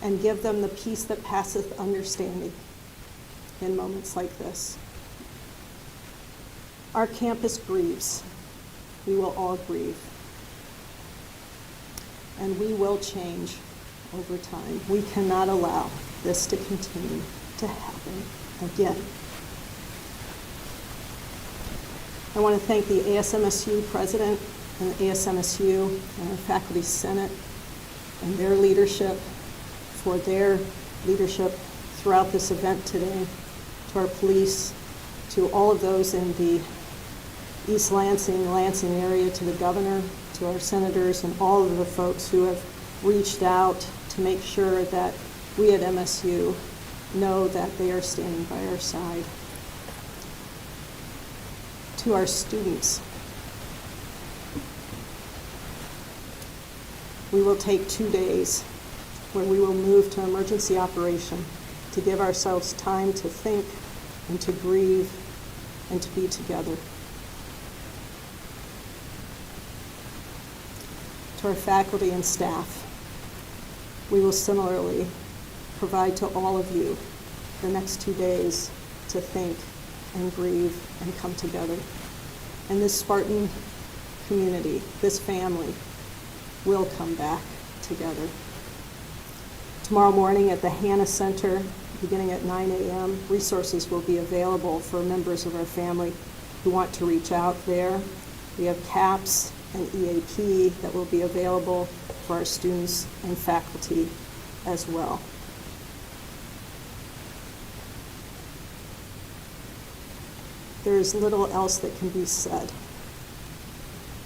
and give them the peace that passeth understanding in moments like this. Our campus grieves. We will all grieve. And we will change over time. We cannot allow this to continue to happen again. I want to thank the ASMSU president and the ASMSU and our faculty senate and their leadership for their leadership throughout this event today, to our police, to all of those in the East Lansing area, to the governor, to our senators, and all of the folks who have reached out to make sure that we at MSU know that they are standing by our side. To our students, we will take 2 days where we will move to emergency operation to give ourselves time to think and to grieve and to be together. To our faculty and staff, we will similarly provide to all of you the next 2 days to think and grieve and come together. And this Spartan community, this family, will come back together. Tomorrow morning at the Hannah Center, beginning at 9 a.m., resources will be available for members of our family who want to reach out there. We have CAPS and EAP that will be available for our students and faculty as well. There is little else that can be said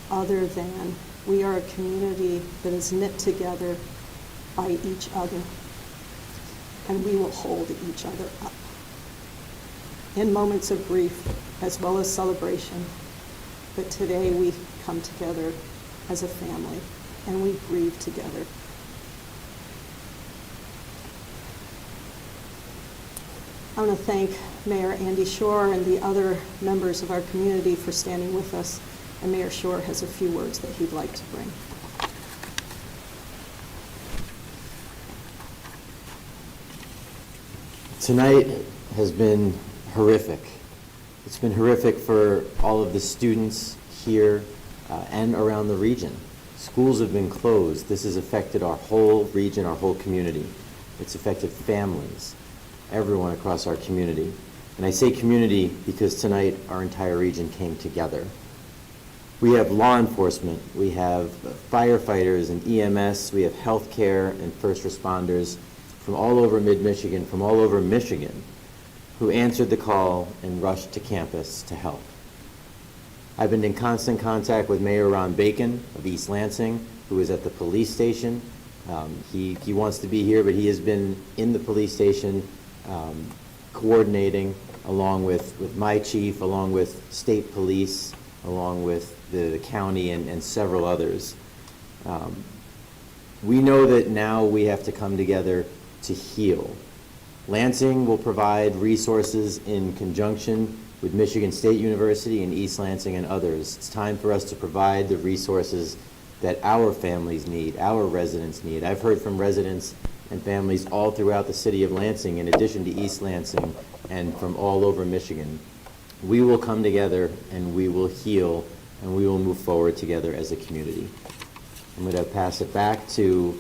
other than we are a community that is knit together by each other, and we will hold each other up in moments of grief as well as celebration. But today we come together as a family and we grieve together. I want to thank Mayor Andy Shore and the other members of our community for standing with us. And Mayor Shore has a few words that he'd like to bring. Tonight has been horrific. It's been horrific for all of the students here and around the region. Schools have been closed. This has affected our whole region, our whole community. It's affected families, everyone across our community. And I say community because tonight our entire region came together. We have law enforcement, we have firefighters and EMS, we have healthcare and first responders from all over mid-Michigan, from all over Michigan, who answered the call and rushed to campus to help. I've been in constant contact with Mayor Ron Bacon of East Lansing, who is at the police station. He wants to be here, but he has been in the police station coordinating along with my chief, along with state police, along with the county and several others. We know that now we have to come together to heal. Lansing will provide resources in conjunction with Michigan State University and East Lansing and others. It's time for us to provide the resources that our families need, our residents need. I've heard from residents and families all throughout the city of Lansing, in addition to East Lansing, and from all over Michigan. We will come together and we will heal and we will move forward together as a community. I'm going to pass it back to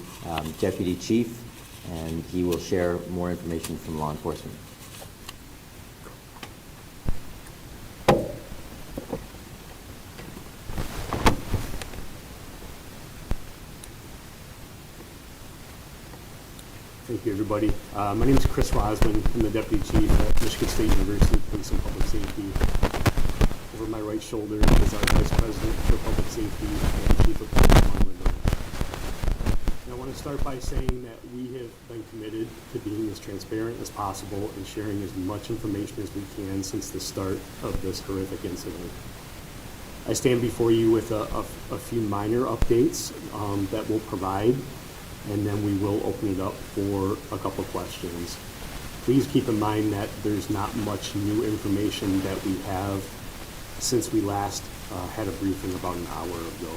Deputy Chief, and he will share more information from law enforcement. Thank you, everybody. My name is Chris Rosman. I'm the Deputy Chief at Michigan State University Police and Public Safety. Over my right shoulder is our Vice President for Public Safety and Chief of Police, Marlon Lewis. And I want to start by saying that we have been committed to being as transparent as possible and sharing as much information as we can since the start of this horrific incident. I stand before you with a few minor updates that we'll provide, and then we will open it up for a couple questions. Please keep in mind that there's not much new information that we have since we last had a briefing about an hour ago.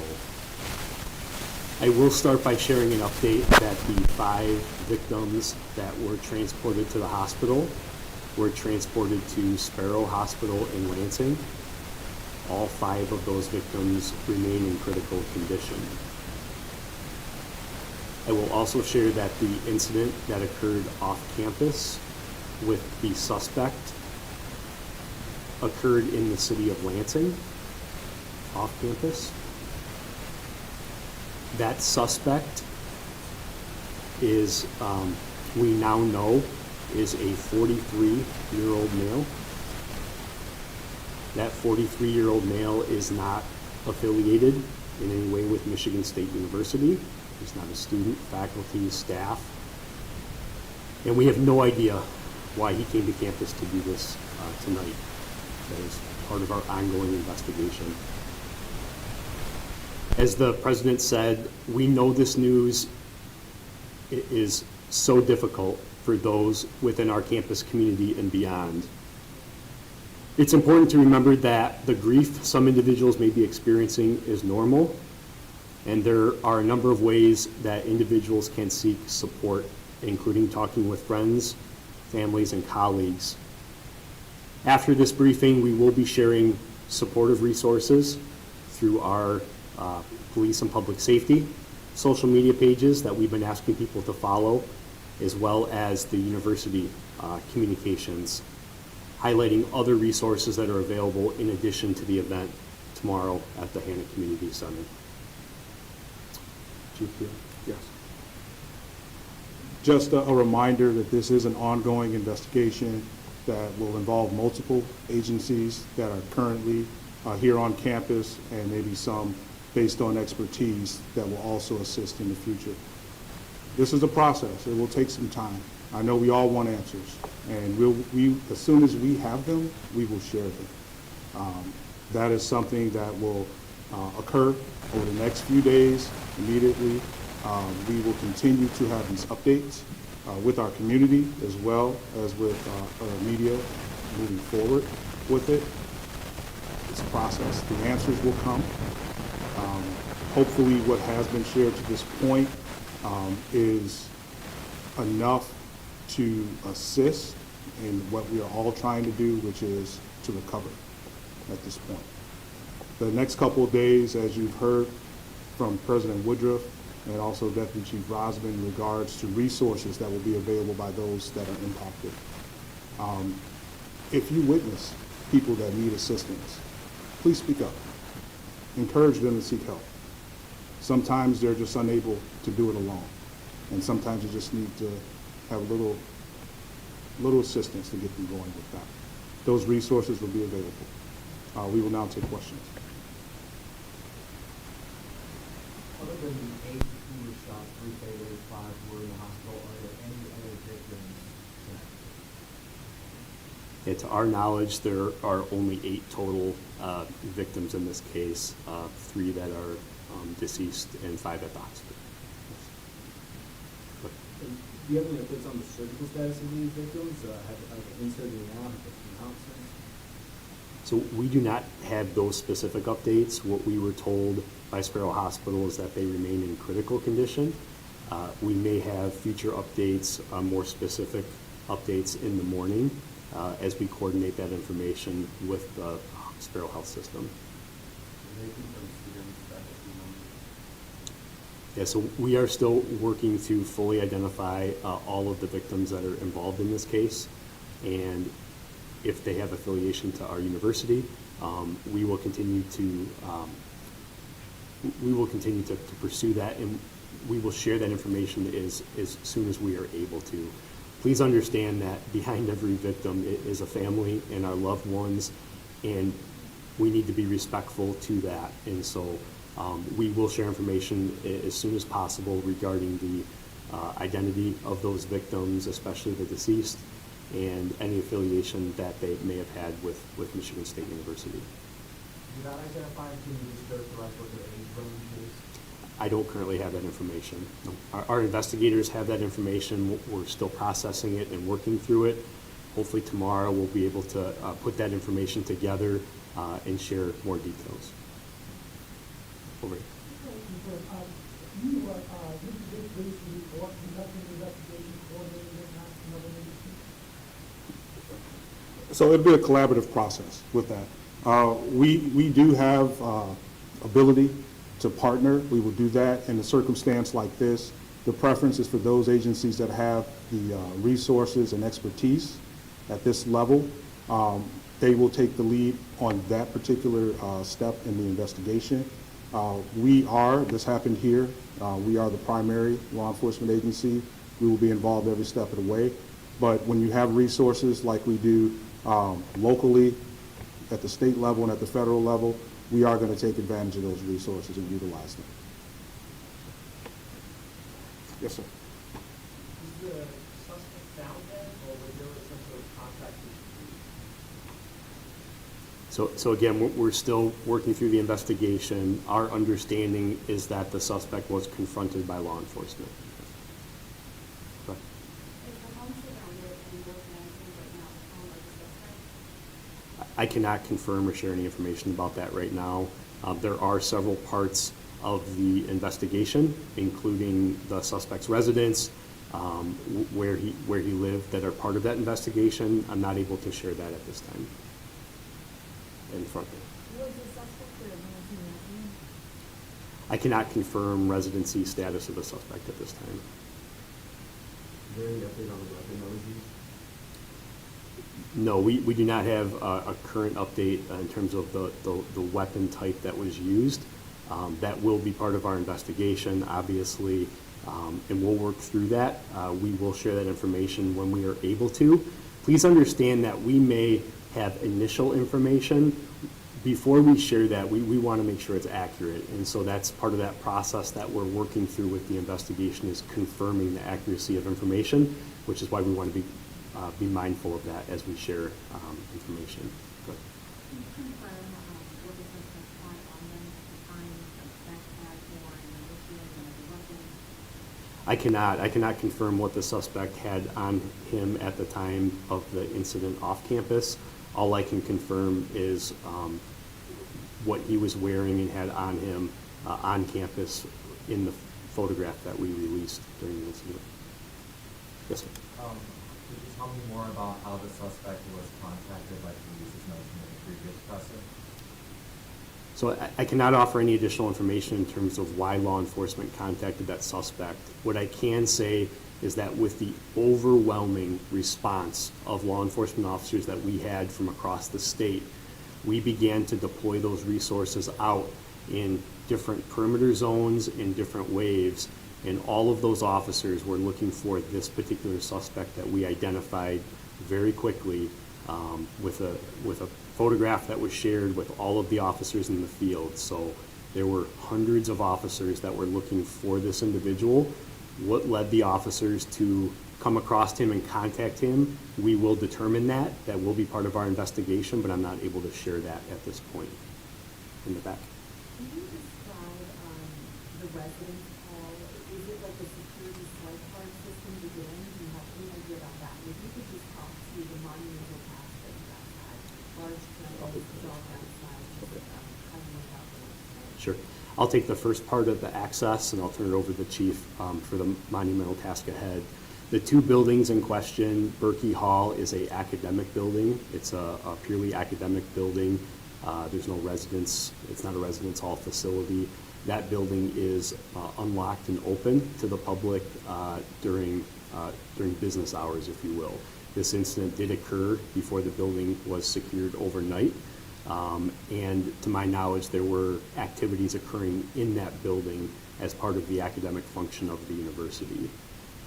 I will start by sharing an update that the 5 victims that were transported to the hospital were transported to Sparrow Hospital in Lansing. All 5 of those victims remain in critical condition. I will also share that the incident that occurred off campus with the suspect occurred in the city of Lansing, off campus. That suspect is, we now know, is a 43-year-old male. That 43-year-old male is not affiliated in any way with Michigan State University. He's not a student, faculty, staff. And we have no idea why he came to campus to do this tonight. That is part of our ongoing investigation. As the president said, we know this news is so difficult for those within our campus community and beyond. It's important to remember that the grief some individuals may be experiencing is normal, and there are a number of ways that individuals can seek support, including talking with friends, families, and colleagues. After this briefing, we will be sharing supportive resources through our police and public safety social media pages that we've been asking people to follow, as well as the university communications, highlighting other resources that are available in addition to the event tomorrow at the Hannah Community Center. Chief, Yes. Just a reminder that this is an ongoing investigation that will involve multiple agencies that are currently here on campus, and maybe some based on expertise that will also assist in the future. This is a process. It will take some time. I know we all want answers, and we as soon as we have them, we will share them. That is something that will occur over the next few days immediately. We will continue to have these updates with our community as well as with our media moving forward with it. It's a process. The answers will come. Hopefully what has been shared to this point is enough to assist in what we are all trying to do, which is to recover at this point. The next couple of days, as you've heard from President Woodruff and also Deputy Chief Rosman in regards to resources that will be available by those that are impacted. If you witness people that need assistance, please speak up. Encourage them to seek help. Sometimes they're just unable to do it alone, and sometimes you just need to have a little assistance to get them going with that. Those resources will be available. We will now take questions. Other than the 8 who were shot, 3 fatally, 5 were in the hospital, are there any other victims tonight? to our knowledge, there are only 8 total victims in this case, 3 that are deceased and 5 at the hospital. Do you have any updates on the surgical status of these victims? Have they in surgery now? Have they come out since? So we do not have those specific updates. What we were told by Sparrow Hospital is that they remain in critical condition. We may have future updates, more specific updates in the morning as we coordinate that information with the Sparrow Health System. Yeah, so we are still working to fully identify all of the victims that are involved in this case, and if they have affiliation to our university, we will continue to pursue that, and we will share that information as soon as we are able to. Please understand that behind every victim is a family and our loved ones, and we need to be respectful to that. And so we will share information as soon as possible regarding the identity of those victims, especially the deceased, and any affiliation that they may have had with Michigan State University. Did that identify, can you just characterize what their age range is? I don't currently have that information. No. Our investigators have that information. We're still processing it and working through it. Hopefully tomorrow we'll be able to put that information together and share more details. Over. You were, you did police report, conducting the investigation, coordinating with not another agency. So it'd be a collaborative process with that. We do have ability to partner. We will do that in a circumstance like this. The preference is for those agencies that have the resources and expertise at this level. They will take the lead on that particular step in the investigation. This happened here, we are the primary law enforcement agency. We will be involved every step of the way. But when you have resources like we do locally, at the state level and at the federal level, we are going to take advantage of those resources and utilize them. Yes, sir. Is the suspect found then, or was there some sort of contact dispute? So again, we're still working through the investigation. Our understanding is that the suspect was confronted by law enforcement. Correct. Is the home surrounded and work management right now the home of the suspect? I cannot confirm or share any information about that right now. There are several parts of the investigation, including the suspect's residence, where he lived, that are part of that investigation. I'm not able to share that at this time. In front of me. Was the suspect there when he was in? I cannot confirm residency status of the suspect at this time. Is there any update on the weapon that was used? No, we do not have a current update in terms of the weapon type that was used. That will be part of our investigation, obviously, and we'll work through that. We will share that information when we are able to. Please understand that we may have initial information. Before we share that, we want to make sure it's accurate. And so that's part of that process that we're working through with the investigation, is confirming the accuracy of information, which is why we want to be mindful of that as we share information. Go ahead. Can you confirm what the suspect had on them at the time, the backpack or an initial and the weapon? I cannot confirm what the suspect had on him at the time of the incident off campus. All I can confirm is what he was wearing and had on him on campus in the photograph that we released during the incident. Yes, sir. Could you tell me more about how the suspect was contacted, like you mentioned in the previous question? So I cannot offer any additional information in terms of why law enforcement contacted that suspect. What I can say is that with the overwhelming response of law enforcement officers that we had from across the state, we began to deploy those resources out in different perimeter zones, in different waves, and all of those officers were looking for this particular suspect that we identified very quickly with a photograph that was shared with all of the officers in the field. So there were hundreds of officers that were looking for this individual. What led the officers to come across him and contact him, we will determine that. That will be part of our investigation, but I'm not able to share that at this point. In the back. Can you describe the residence hall? Is it like a security swipe card system to get in? Do you have any idea about that? And if you could just talk to the monumental task that you guys had, large cameras, all outside, how you went out there. Sure. I'll take the first part of the access, and I'll turn it over to the chief for the monumental task ahead. The two buildings in question, Berkey Hall is a academic building. It's a purely academic building. There's no residence. It's not a residence hall facility. That building is unlocked and open to the public during business hours, if you will. This incident did occur before the building was secured overnight. And to my knowledge, there were activities occurring in that building as part of the academic function of the university.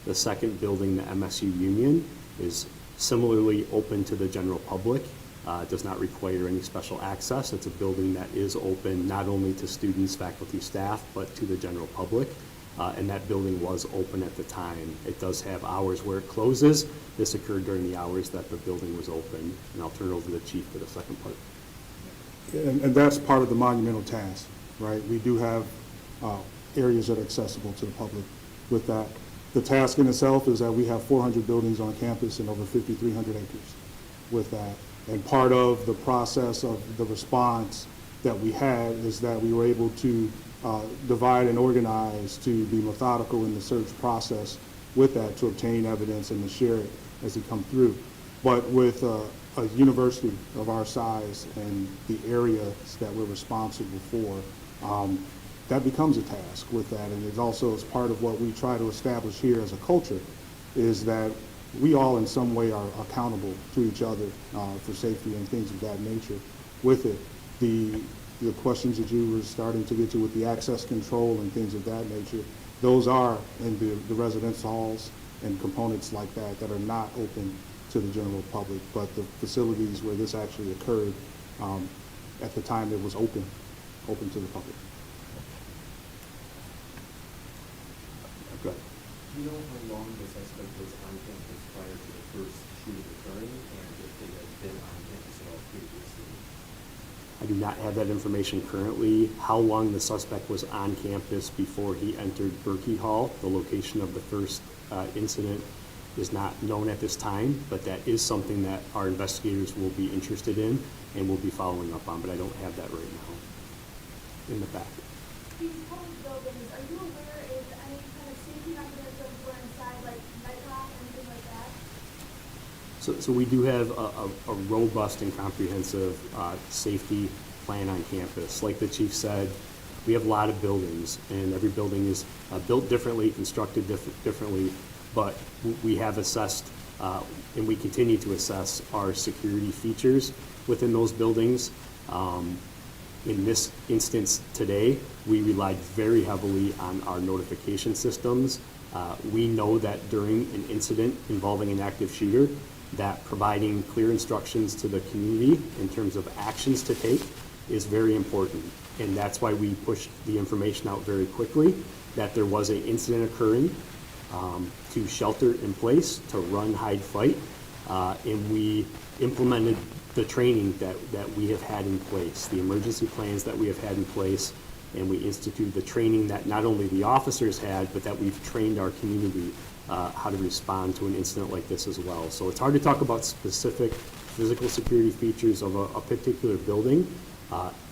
The second building, the MSU Union, is similarly open to the general public. It does not require any special access. It's a building that is open not only to students, faculty, staff, but to the general public. And that building was open at the time. It does have hours where it closes. This occurred during the hours that the building was open. And I'll turn it over to the chief for the second part. And that's part of the monumental task, right? We do have areas that are accessible to the public with that. The task in itself is that we have 400 buildings on campus and over 5,300 acres with that. And part of the process of the response that we had is that we were able to divide and organize, to be methodical in the search process with that, to obtain evidence and to share it as they come through. But with a university of our size and the areas that we're responsible for, that becomes a task with that. And it's also as part of what we try to establish here as a culture, is that we all in some way are accountable to each other for safety and things of that nature. With it, the questions that you were starting to get to with the access control and things of that nature, those are in the residence halls and components like that that are not open to the general public, but the facilities where this actually occurred, at the time it was open to the public. Good. Do you know how long the suspect was on campus prior to the first shooting occurring, and if they had been on campus at all previously? I do not have that information currently. How long the suspect was on campus before he entered Berkey Hall, the location of the first incident, is not known at this time, but that is something that our investigators will be interested in and will be following up on, but I don't have that right now in the back. These public buildings, are you aware if any kind of safety mechanisms were inside, like nightrock or anything like that? So we do have a robust and comprehensive safety plan on campus. Like the chief said, we have a lot of buildings, and every building is built differently, constructed differently, but we have assessed and we continue to assess our security features within those buildings. In this instance today, we relied very heavily on our notification systems. We know that during an incident involving an active shooter, that providing clear instructions to the community in terms of actions to take is very important. And that's why we pushed the information out very quickly, that there was an incident occurring, to shelter in place, to run, hide, fight, and we implemented the training that we have had in place, the emergency plans that we have had in place, and we instituted the training that not only the officers had, but that we've trained our community how to respond to an incident like this as well. So it's hard to talk about specific physical security features of a particular building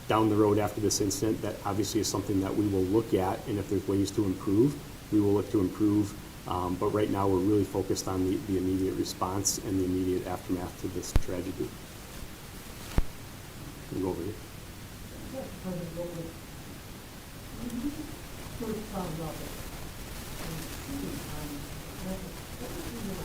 down the road after this incident. That obviously is something that we will look at, and if there's ways to improve, we will look to improve. But right now, we're really focused on the immediate response and the immediate aftermath to this tragedy. Can we go over here? President Goldberg, when you first found out that shooting on campus, what did you know?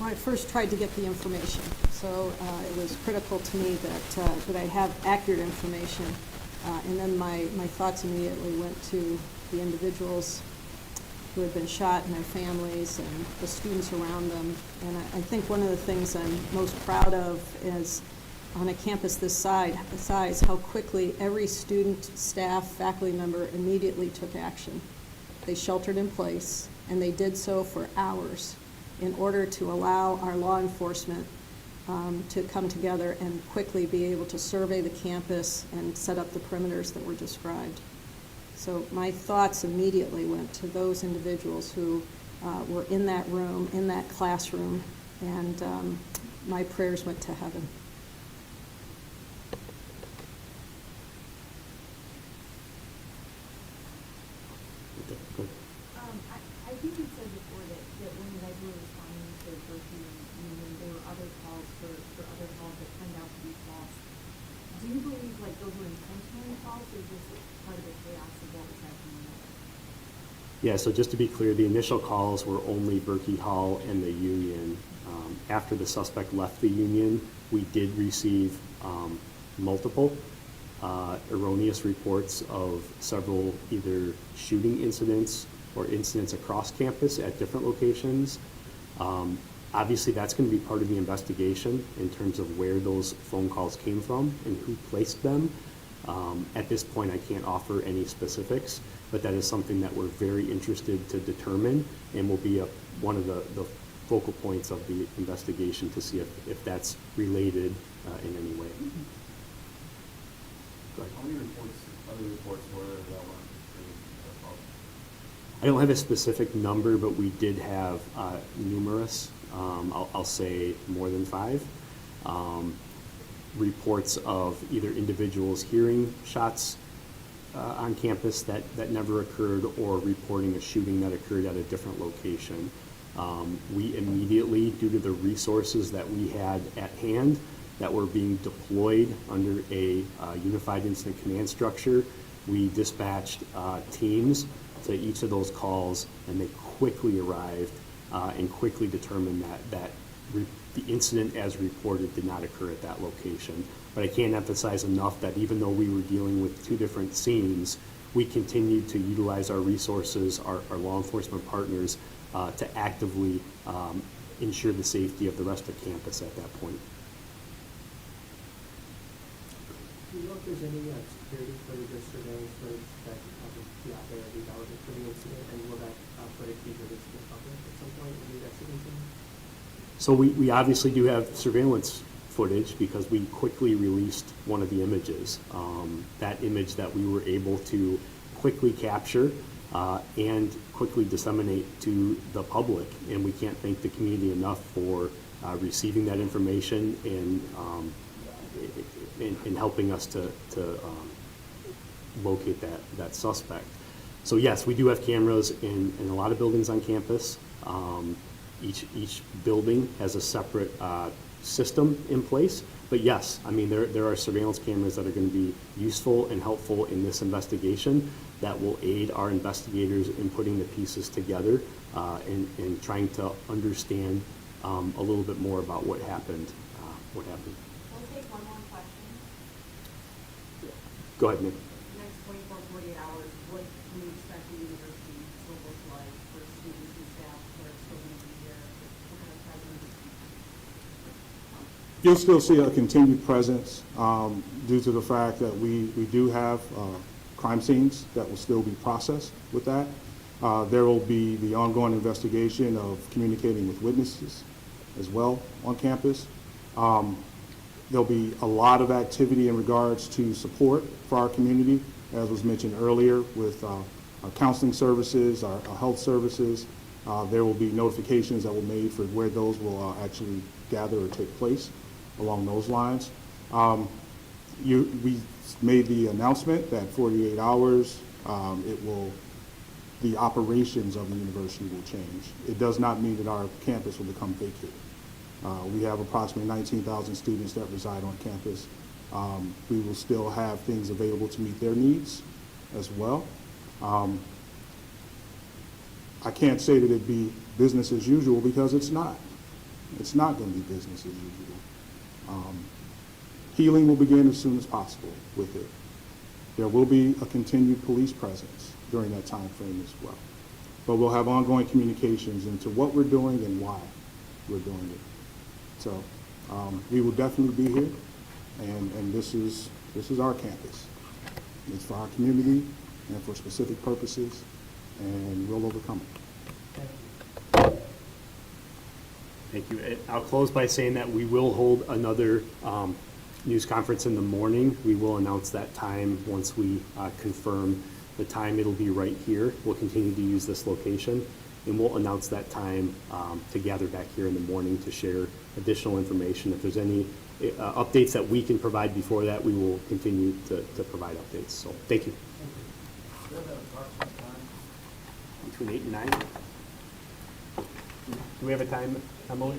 Well, I first tried to get the information, so it was critical to me that I have accurate information. And then my thoughts immediately went to the individuals who had been shot and their families and the students around them. And I think one of the things I'm most proud of is on a campus this size, how quickly every student, staff, faculty member immediately took action. They sheltered in place, and they did so for hours in order to allow our law enforcement to come together and quickly be able to survey the campus and set up the perimeters that were described. So my thoughts immediately went to those individuals who were in that room, in that classroom, and my prayers went to heaven. Okay, good. I think you said before that when you guys were responding to Berkey Union, there were other calls for other calls that turned out to be false. Do you believe like those were intentionally false, or just part of the chaos of what was happening there? Yeah, so just to be clear, the initial calls were only Berkey Hall and the Union. After the suspect left the Union, we did receive multiple erroneous reports of several either shooting incidents or incidents across campus at different locations. Obviously, that's going to be part of the investigation in terms of where those phone calls came from and who placed them. At this point, I can't offer any specifics, but that is something that we're very interested to determine and will be one of the focal points of the investigation to see if that's related in any way. Go ahead. How many other reports were there that weren't false? I don't have a specific number, but we did have numerous. I'll say more than 5. reports of either individuals hearing shots on campus that never occurred, or reporting a shooting that occurred at a different location. We immediately, due to the resources that we had at hand that were being deployed under a unified incident command structure, we dispatched teams to each of those calls, and they quickly arrived and quickly determined that the incident as reported did not occur at that location. But I can't emphasize enough that even though we were dealing with two different scenes, we continued to utilize our resources, our law enforcement partners, to actively ensure the safety of the rest of campus at that point. Do you know if there's any security footage or surveillance footage that would be out there that was for the incident, and will that footage be released to the public at some point in the investigation? So we obviously do have surveillance footage because we quickly released one of the images. That image that we were able to quickly capture and quickly disseminate to the public, and we can't thank the community enough for receiving that information and helping us to locate that suspect. So yes, we do have cameras in a lot of buildings on campus. Each building has a separate system in place, but yes, I mean there are surveillance cameras that are going to be useful and helpful in this investigation that will aid our investigators in putting the pieces together and trying to understand a little bit more about what happened. We'll take one more question. Go ahead, Nick. Next 24, 48 hours, what can we expect the university to look like for students and staff who are still going to be here? What kind of presence? You'll still see a continued presence due to the fact that we do have crime scenes that will still be processed with that. There will be the ongoing investigation of communicating with witnesses as well on campus. There'll be a lot of activity in regards to support for our community, as was mentioned earlier, with our counseling services, our health services. There will be notifications that will be made for where those will actually gather or take place along those lines. We made the announcement that 48 hours, the operations of the university will change. It does not mean that our campus will become vacated. We have approximately 19,000 students that reside on campus. We will still have things available to meet their needs as well. I can't say that it'd be business as usual because it's not. It's not going to be business as usual. Healing will begin as soon as possible with it. There will be a continued police presence during that time frame as well. But we'll have ongoing communications into what we're doing and why we're doing it. So we will definitely be here, and this is our campus. It's for our community and for specific purposes, and we'll overcome it. Thank you. I'll close by saying that we will hold another news conference in the morning. We will announce that time once we confirm the time. It'll be right here. We'll continue to use this location, and we'll announce that time to gather back here in the morning to share additional information. If there's any updates that we can provide before that, we will continue to provide updates. So thank you. Between 8 and 9? Do we have a time, Emily?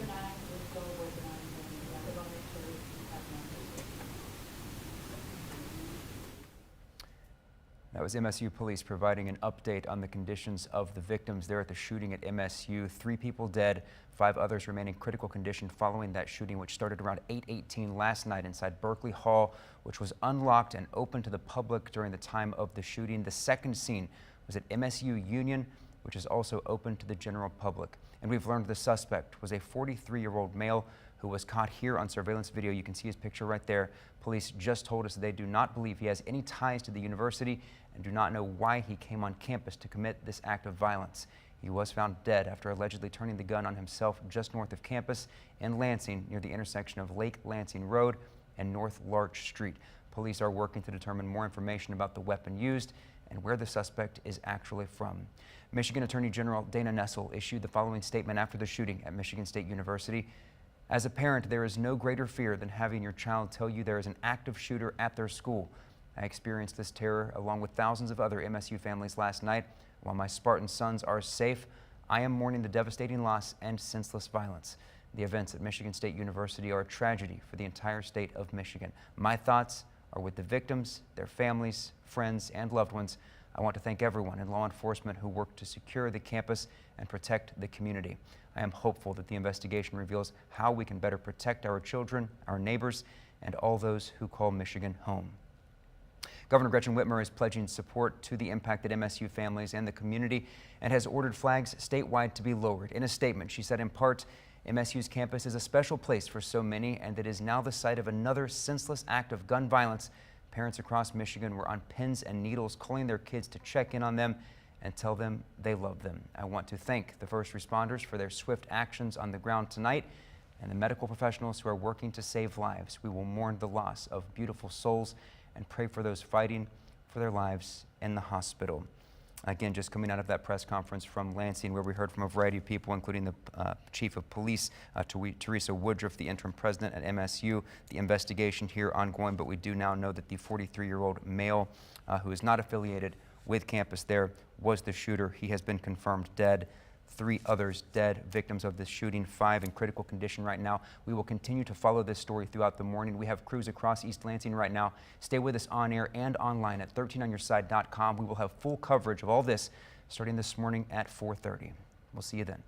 That was MSU police providing an update on the conditions of the victims there at the shooting at MSU. 3 people dead, 5 others remain in critical condition following that shooting, which started around 8:18 last night inside Berkeley Hall, which was unlocked and open to the public during the time of the shooting. The second scene was at MSU Union, which is also open to the general public. And we've learned the suspect was a 43-year-old male who was caught here on surveillance video. You can see his picture right there. Police just told us they do not believe he has any ties to the university and do not know why he came on campus to commit this act of violence. He was found dead after allegedly turning the gun on himself just north of campus in Lansing, near the intersection of Lake Lansing Road and North Larch Street. Police are working to determine more information about the weapon used and where the suspect is actually from. Michigan Attorney General Dana Nessel issued the following statement after the shooting at Michigan State University. As a parent, there is no greater fear than having your child tell you there is an active shooter at their school. I experienced this terror along with thousands of other MSU families last night. While my Spartan sons are safe, I am mourning the devastating loss and senseless violence. The events at Michigan State University are a tragedy for the entire state of Michigan. My thoughts are with the victims, their families, friends, and loved ones. I want to thank everyone in law enforcement who worked to secure the campus and protect the community. I am hopeful that the investigation reveals how we can better protect our children, our neighbors, and all those who call Michigan home. Governor Gretchen Whitmer is pledging support to the impacted MSU families and the community and has ordered flags statewide to be lowered. In a statement, she said in part, MSU's campus is a special place for so many, and it is now the site of another senseless act of gun violence. Parents across Michigan were on pins and needles calling their kids to check in on them and tell them they love them. I want to thank the first responders for their swift actions on the ground tonight and the medical professionals who are working to save lives. We will mourn the loss of beautiful souls and pray for those fighting for their lives in the hospital. Again, just coming out of that press conference from Lansing, where we heard from a variety of people, including the Chief of Police, Teresa Woodruff, the interim president at MSU. The investigation here ongoing, but we do now know that the 43-year-old male who is not affiliated with campus there was the shooter. He has been confirmed dead. 3 others dead, victims of this shooting, 5 in critical condition right now. We will continue to follow this story throughout the morning. We have crews across East Lansing right now. Stay with us on air and online at 13onyourside.com. We will have full coverage of all this starting this morning at 4:30. We'll see you then.